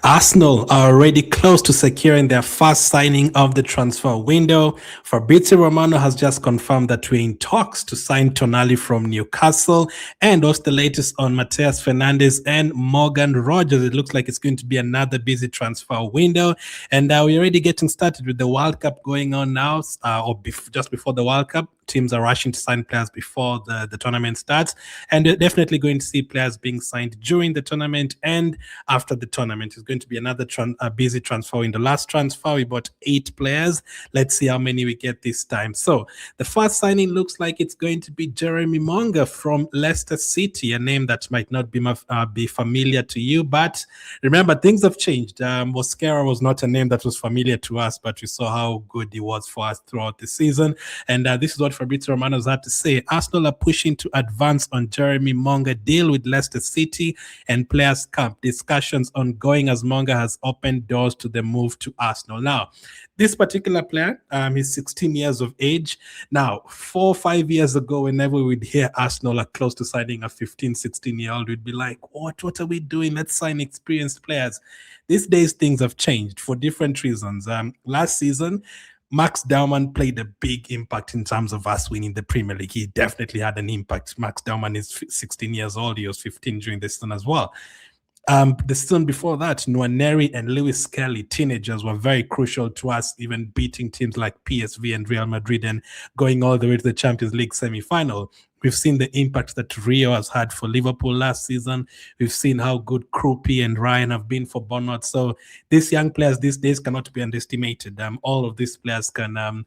Arsenal are already close to securing their first signing of the transfer window. Fabrizio Romano has just confirmed that we're in talks to sign Tonali from Newcastle. And also the latest on Mateus Fernandes and Morgan Rogers. It looks like it's going to be another busy transfer window. And we're already getting started with the World Cup going on now, just before the World Cup. Teams are rushing to sign players before the tournament starts. And they're definitely going to see players being signed during the tournament and after the tournament. It's going to be another busy transfer. In the last transfer, we bought 8 players. Let's see how many we get this time. So the first signing looks like it's going to be Jeremy Monga from Leicester City, a name that might not be familiar to you. But remember, things have changed. Mosquera was not a name that was familiar to us, but we saw how good he was for us throughout the season. And this is what Fabrizio Romano's had to say. Arsenal are pushing to advance on Jeremy Monga deal with Leicester City and Players Camp. Discussions ongoing as Monga has opened doors to the move to Arsenal. Now, this particular player, he's 16 years of age. Now, 4 or 5 years ago, whenever we'd hear Arsenal are close to signing a 15, 16-year-old, we'd be like, what are we doing? Let's sign experienced players. These days, things have changed for different reasons. Last season, Max Daumann played a big impact in terms of us winning the Premier League. He definitely had an impact. Max Daumann is 16 years old. He was 15 during the season as well. The season before that, Nwaneri and Lewis Kelly, teenagers, were very crucial to us, even beating teams like PSV and Real Madrid and going all the way to the Champions League semi-final. We've seen the impact that Rio has had for Liverpool last season. We've seen how good Krupi and Ryan have been for Bournemouth. So these young players these days cannot be underestimated. All of these players can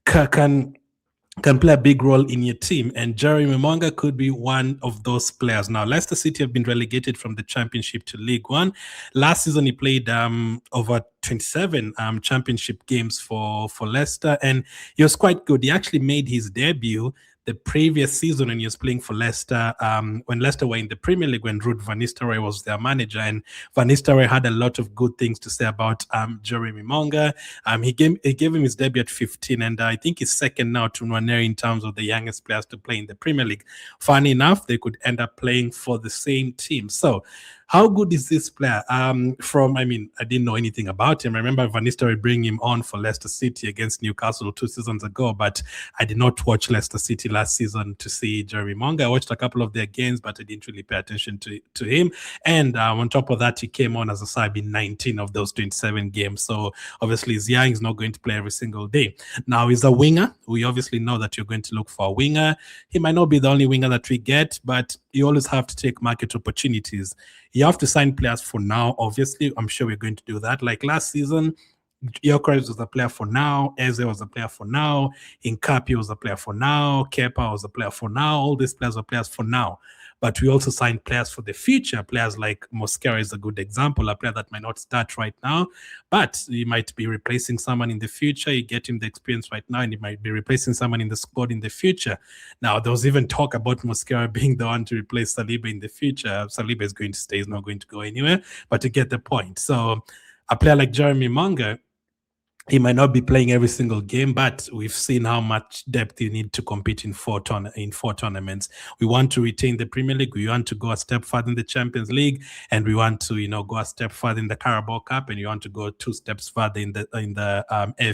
play a big role in your team. And Jeremy Monga could be one of those players. Now, Leicester City have been relegated from the Championship to League One. Last season, he played over 27 championship games for Leicester, and he was quite good. He actually made his debut the previous season when he was playing for Leicester, when Leicester were in the Premier League, when Ruud van Nistelrooy was their manager. And Van Nistelrooy had a lot of good things to say about Jeremy Monga. He gave him his debut at 15, and I think he's second now to Nwaneri in terms of the youngest players to play in the Premier League. Funny enough, they could end up playing for the same team. So how good is this player? I didn't know anything about him. I remember Van Nistelrooy bringing him on for Leicester City against Newcastle 2 seasons ago, but I did not watch Leicester City last season to see Jeremy Monga. I watched a couple of their games, but I didn't really pay attention to him. And on top of that, he came on as a sub in 19 of those 27 games. So obviously, he's young. He's not going to play every single day. Now, he's a winger. We obviously know that you're going to look for a winger. He might not be the only winger that we get, but you always have to take market opportunities. You have to sign players for now, obviously. I'm sure we're going to do that. Like last season, Gyökeres was a player for now. Eze was a player for now. Nkapie was a player for now. Kepa was a player for now. All these players are players for now. But we also signed players for the future. Players like Mosquera is a good example, a player that might not start right now, but he might be replacing someone in the future. You get him the experience right now, and he might be replacing someone in the squad in the future. Now, there was even talk about Mosquera being the one to replace Saliba in the future. Saliba is going to stay. He's not going to go anywhere, but you get the point. So a player like Jeremy Monga, he might not be playing every single game, but we've seen how much depth you need to compete in four tournaments. We want to retain the Premier League. We want to go a step further in the Champions League, and we want to, go a step further in the Carabao Cup, and you want to go 2 steps further in the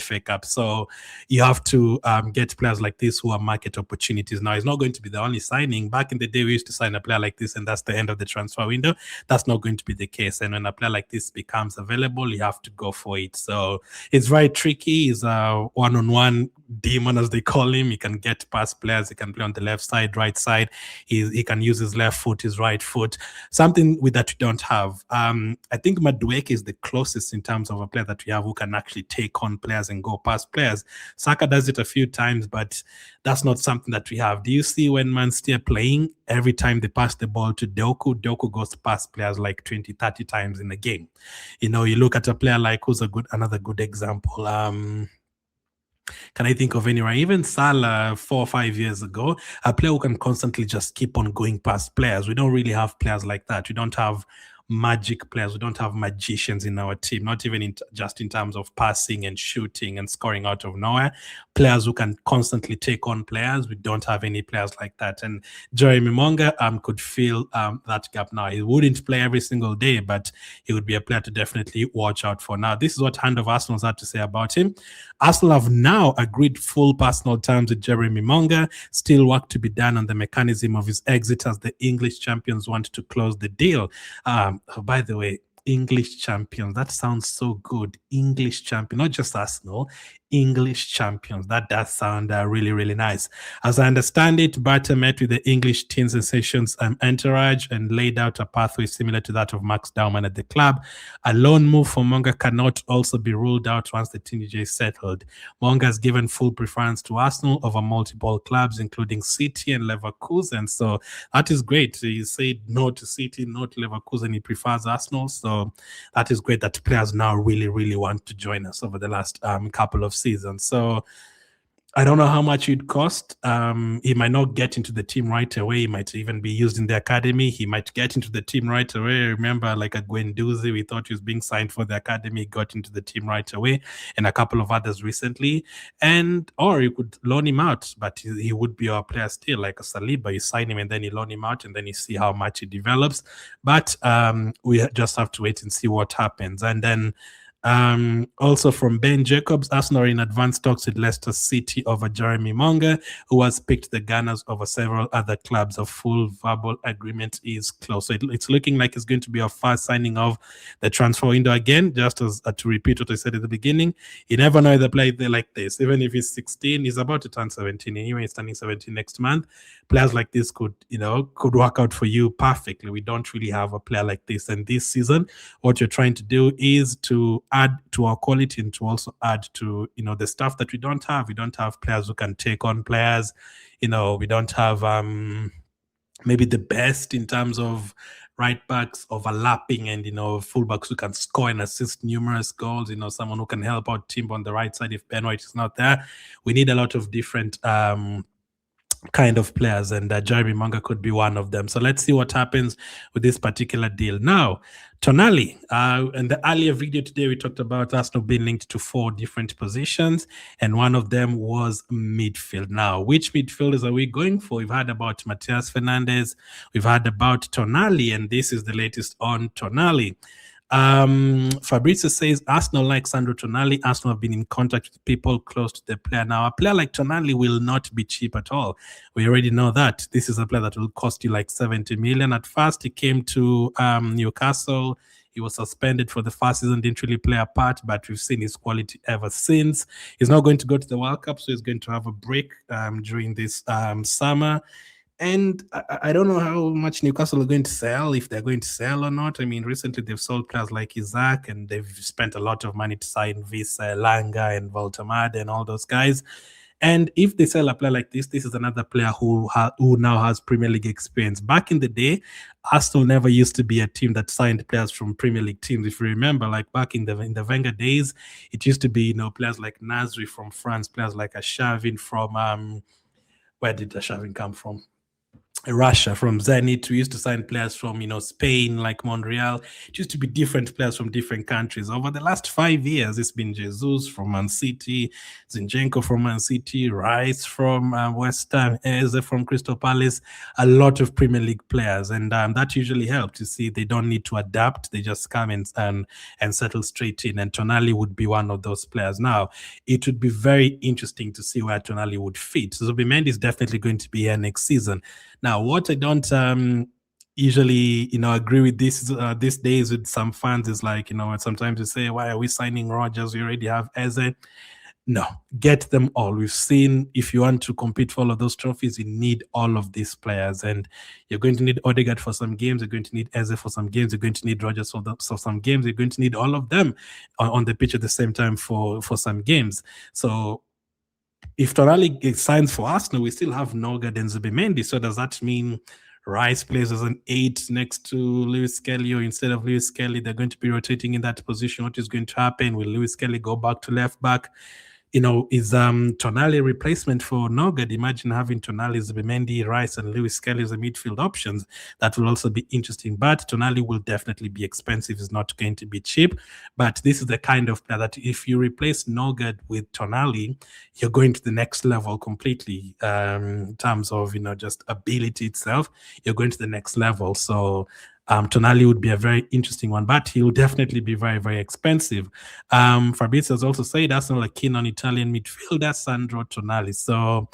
FA Cup. So you have to get players like this who are market opportunities. Now, it's not going to be the only signing. Back in the day, we used to sign a player like this, and that's the end of the transfer window. That's not going to be the case. And when a player like this becomes available, you have to go for it. So it's very tricky. He's a one-on-one demon, as they call him. He can get past players. He can play on the left side, right side. He can use his left foot, his right foot. Something with that we don't have. I think Madueke is the closest in terms of a player that we have who can actually take on players and go past players. Saka does it a few times, but that's not something that we have. Do you see when Man City are playing, every time they pass the ball to Doku goes past players like 20, 30 times in a game? You look at a player like another good example. Can I think of anyone? Even Salah 4 or 5 years ago, a player who can constantly just keep on going past players. We don't really have players like that. We don't have magic players. We don't have magicians in our team, not even just in terms of passing and shooting and scoring out of nowhere. Players who can constantly take on players. We don't have any players like that. And Jeremy Monga could fill that gap now. He wouldn't play every single day, but he would be a player to definitely watch out for. Now, this is what Hand of Arsenal had to say about him. Arsenal have now agreed full personal terms with Jeremy Monga. Still work to be done on the mechanism of his exit as the English champions want to close the deal. By the way, English champions. That sounds so good. English champion, not just Arsenal, English champions. That does sound really, really nice. As I understand it, Barter met with the English teen sensations entourage and laid out a pathway similar to that of Max Dauman at the club. A loan move for Monga cannot also be ruled out once the teenager is settled. Monga has given full preference to Arsenal over multiple clubs, including City and Leverkusen. So that is great. He said no to City, no to Leverkusen. He prefers Arsenal. So that is great that players now really, really want to join us over the last couple of seasons. So I don't know how much it cost. He might not get into the team right away. He might even be used in the academy. He might get into the team right away. Remember, like a Guendouzi, we thought he was being signed for the academy, got into the team right away, and a couple of others recently. Or you could loan him out, but he would be our player still, like a Saliba. You sign him and then you loan him out, and then you see how much he develops. But we just have to wait and see what happens. And then also from Ben Jacobs, Arsenal are in advanced talks with Leicester City over Jeremy Monga, who has picked the Gunners over several other clubs. A full verbal agreement is close. So it's looking like it's going to be a fast signing of the transfer window again, just as to repeat what I said at the beginning. You never know the player like this. Even if he's 16, he's about to turn 17 anyway. He's turning 17 next month. Players like this could work out for you perfectly. We don't really have a player like this. And this season, what you're trying to do is to add to our quality and to also add to the stuff that we don't have. We don't have players who can take on players. We don't have maybe the best in terms of right backs overlapping and fullbacks who can score and assist numerous goals. Someone who can help out Timber on the right side if Ben White is not there. We need a lot of different kind of players, and Jeremy Monga could be one of them. So let's see what happens with this particular deal. Now, Tonali, in the earlier video today, we talked about Arsenal being linked to 4 different positions, and one of them was midfield. Now, which midfielders are we going for? We've heard about Mateus Fernandes, we've heard about Tonali, and this is the latest on Tonali. Fabrizio says Arsenal like Sandro Tonali. Arsenal have been in contact with people close to the player. Now, a player like Tonali will not be cheap at all. We already know that. This is a player that will cost you like 70 million. At first, he came to Newcastle. He was suspended for the first season, didn't really play a part, but we've seen his quality ever since. He's not going to go to the World Cup, so he's going to have a break during this summer. And I don't know how much Newcastle are going to sell, if they're going to sell or not. I mean, recently they've sold players like Isaac, and they've spent a lot of money to sign Visa, Langa, and Voltamade, and all those guys. And if they sell a player like this is another player who now has Premier League experience. Back in the day, Arsenal never used to be a team that signed players from Premier League teams. If you remember, like back in the Wenger days, it used to be players like Nasri from France, players like Ashavin from where did Ashavin come from? Russia, from Zenit. We used to sign players from Spain, like Montreal. It used to be different players from different countries. Over the last 5 years, it's been Jesus from Man City, Zinchenko from Man City, Rice from West Ham, Eze from Crystal Palace. A lot of Premier League players, and that usually helps. You see, they don't need to adapt; they just come and settle straight in. And Tonali would be one of those players. Now, it would be very interesting to see where Tonali would fit. So Zubimendi is definitely going to be here next season. Now, what I don't usually, agree with these days with some fans is like, sometimes you say, why are we signing Rodgers? We already have Eze. No, get them all. We've seen if you want to compete for all of those trophies, you need all of these players. And you're going to need Odegaard for some games. You're going to need Eze for some games. You're going to need Rodgers for some games. You're going to need all of them on the pitch at the same time for some games. So if Tonali signs for Arsenal, we still have Norgard and Zubimendi. So does that mean Rice plays as an 8 next to Lewis Kelly, or instead of Lewis Kelly, they're going to be rotating in that position? What is going to happen? Will Lewis Kelly go back to left back? is Tonali a replacement for Nogard? Imagine having Tonali, Zubimendi, Rice, and Lewis Kelly as the midfield options. That will also be interesting. But Tonali will definitely be expensive. It's not going to be cheap. But this is the kind of player that if you replace Nogard with Tonali, you're going to the next level completely in terms of just ability itself. You're going to the next level. So Tonali would be a very interesting one, but he'll definitely be very, very expensive. Fabrizio has also said Arsenal are keen on Italian midfielder Sandro Tonali. So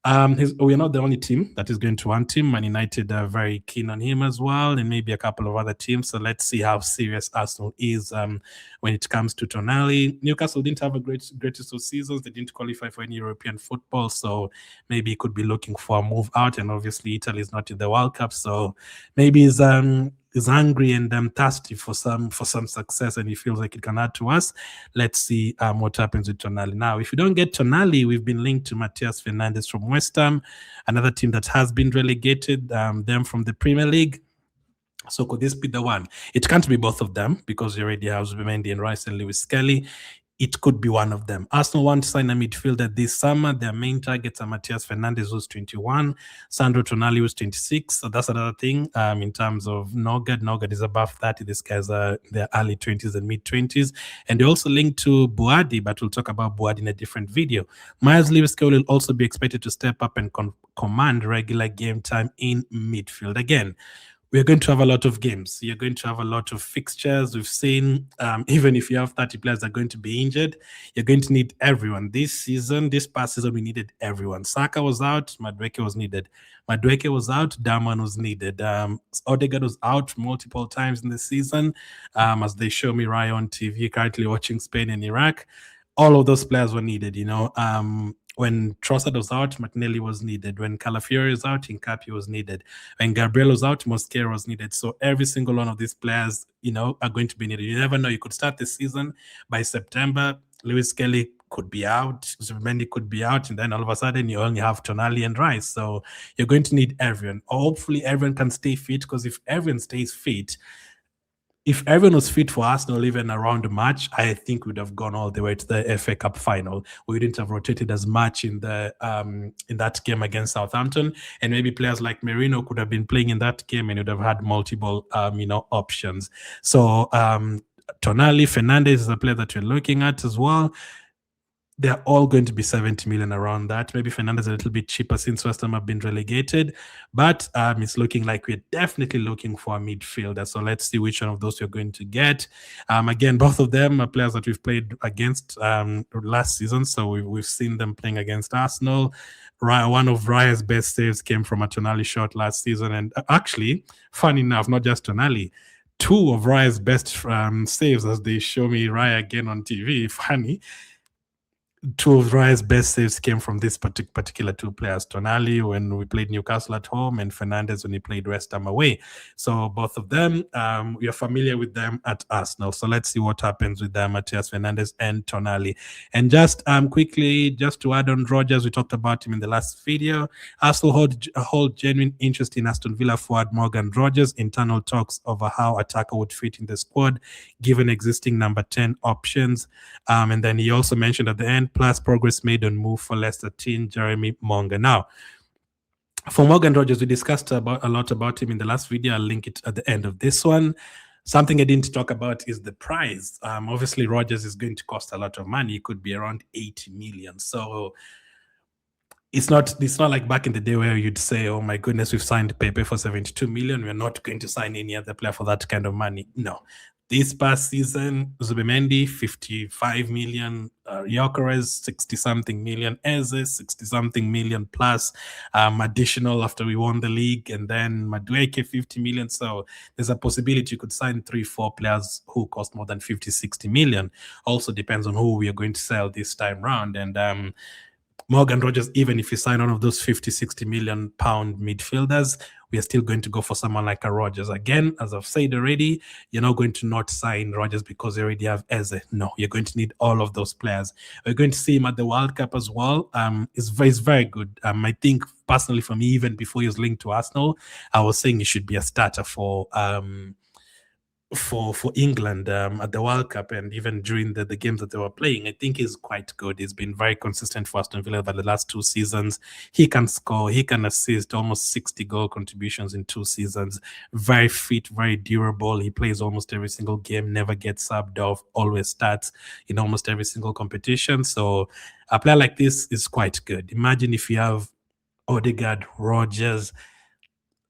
we're not the only team that is going to want him. Man United are very keen on him as well, and maybe a couple of other teams. So let's see how serious Arsenal is when it comes to Tonali. Newcastle didn't have a greatest of seasons. They didn't qualify for any European football, so maybe he could be looking for a move out. And obviously, Italy is not in the World Cup, so maybe he's hungry and thirsty for some success, and he feels like it can add to us. Let's see what happens with Tonali. Now, if you don't get Tonali, we've been linked to Mateus Fernandes from West Ham, another team that has been relegated, them from the Premier League. So could this be the one? It can't be both of them because you already have Zubimendi and Rice and Lewis Kelly. It could be one of them. Arsenal want to sign a midfielder this summer. Their main targets are Mateus Fernandes, who's 21, Sandro Tonali, who's 26. So that's another thing in terms of Nogard. Nogard is above 30. These guys are in their early 20s and mid-20s. And they also linked to Buadi, but we'll talk about Buadi in a different video. Myers Lewis Kelly will also be expected to step up and command regular game time in midfield. Again, we're going to have a lot of games. You're going to have a lot of fixtures. We've seen, even if you have 30 players that are going to be injured, you're going to need everyone. This past season, we needed everyone. Saka was out, Madueke was needed. Madueke was out, Daman was needed. Odegaard was out multiple times in the season, as they show me right on TV, currently watching Spain and Iraq. All of those players were needed, When Trossard was out, Martinelli was needed. When Calafiori was out, Hincapié was needed. When Gabriel was out, Mosquera was needed. So every single one of these players, are going to be needed. You never know. You could start the season by September. Lewis Kelly could be out. Zubimendi could be out. And then all of a sudden, you only have Tonali and Rice. So you're going to need everyone. Hopefully, everyone can stay fit, because if everyone stays fit, if everyone was fit for Arsenal even around the match, I think we'd have gone all the way to the FA Cup final. We wouldn't have rotated as much in that game against Southampton, and maybe players like Merino could have been playing in that game and would have had multiple options. So Tonali, Fernandes is a player that we're looking at as well. They're all going to be 70 million around that. Maybe Fernandes a little bit cheaper since West Ham have been relegated, but it's looking like we're definitely looking for a midfielder. So let's see which one of those you're going to get. Again, both of them are players that we've played against last season, so we've seen them playing against Arsenal. One of Raya's best saves came from a Tonali shot last season, and actually, funny enough, not just Tonali, two of Raya's best saves, as they show me Raya again on TV, funny. Two of Raya's best saves came from this particular two players, Tonali when we played Newcastle at home, and Fernandes when he played West Ham away. So both of them, we are familiar with them at Arsenal. So let's see what happens with Mateus Fernandes and Tonali. And just quickly, just to add on Rodgers, we talked about him in the last video. Arsenal hold genuine interest in Aston Villa forward Morgan Rodgers. Internal talks over how attacker would fit in the squad, given existing number 10 options. And then he also mentioned at the end, plus progress made on move for Leicester team Jeremy Monga. Now, for Morgan Rodgers, we discussed a lot about him in the last video. I'll link it at the end of this one. Something I didn't talk about is the price. Obviously, Rodgers is going to cost a lot of money. It could be around 80 million. So it's not like back in the day where you'd say, oh my goodness, we've signed Pepe for 72 million. We're not going to sign any other player for that kind of money. No. This past season, Zubimendi, 55 million, Gyökeres, 60-something million, Eze, 60-something million plus additional after we won the league, and then Madueke, 50 million. So there's a possibility you could sign 3-4 players who cost more than 50-60 million. Also depends on who we are going to sell this time round. And Morgan Rodgers, even if you sign one of those 50-60 million pound midfielders, we are still going to go for someone like a Rodgers. Again, as I've said already, you're not going to not sign Rodgers because you already have Eze. No, you're going to need all of those players. We're going to see him at the World Cup as well. He's very good. I think personally for me, even before he was linked to Arsenal, I was saying he should be a starter for for England at the World Cup and even during the games that they were playing. I think he's quite good. He's been very consistent for Aston Villa over the last 2 seasons. He can score, he can assist, almost 60 goal contributions in 2 seasons. Very fit, very durable. He plays almost every single game, never gets subbed off, always starts in almost every single competition. So a player like this is quite good. Imagine if you have Odegaard, Rogers,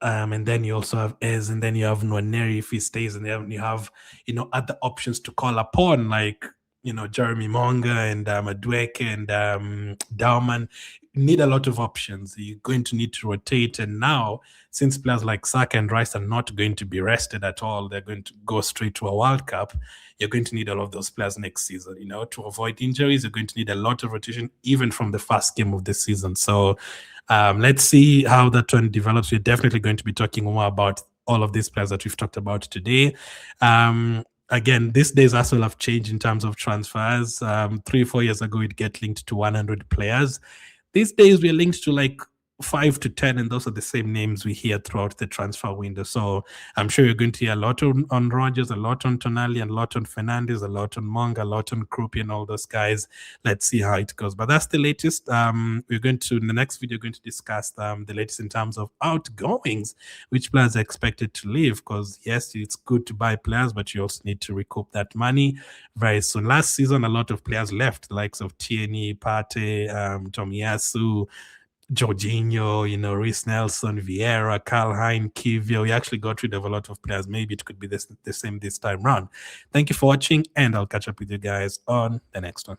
and then you also have Ez, and then you have Nwaneri if he stays, and then you have, other options to call upon, like, Jeremy Monga and Madueke and Dauman. You need a lot of options. You're going to need to rotate. And now, since players like Saka and Rice are not going to be rested at all, they're going to go straight to a World Cup. You're going to need all of those players next season. To avoid injuries, you're going to need a lot of rotation, even from the first game of the season. So let's see how that one develops. We're definitely going to be talking more about all of these players that we've talked about today. Again, these days as well have changed in terms of transfers. 3-4 years ago, we'd get linked to 100 players. These days, we're linked to like 5 to 10, and those are the same names we hear throughout the transfer window. So I'm sure you're going to hear a lot on Rogers, a lot on Tonali, and a lot on Fernandes, a lot on Monga, a lot on Krupi, and all those guys. Let's see how it goes. But that's the latest. We're going to, in the next video, going to discuss the latest in terms of outgoings, which players are expected to leave. Because yes, it's good to buy players, but you also need to recoup that money very soon. Last season, a lot of players left, the likes of Tierney, Partey, Tomiyasu, Jorginho, Reece Nelson, Vieira, Karl Hein, Kivio. We actually got rid of a lot of players. Maybe it could be the same this time round. Thank you for watching, and I'll catch up with you guys on the next one.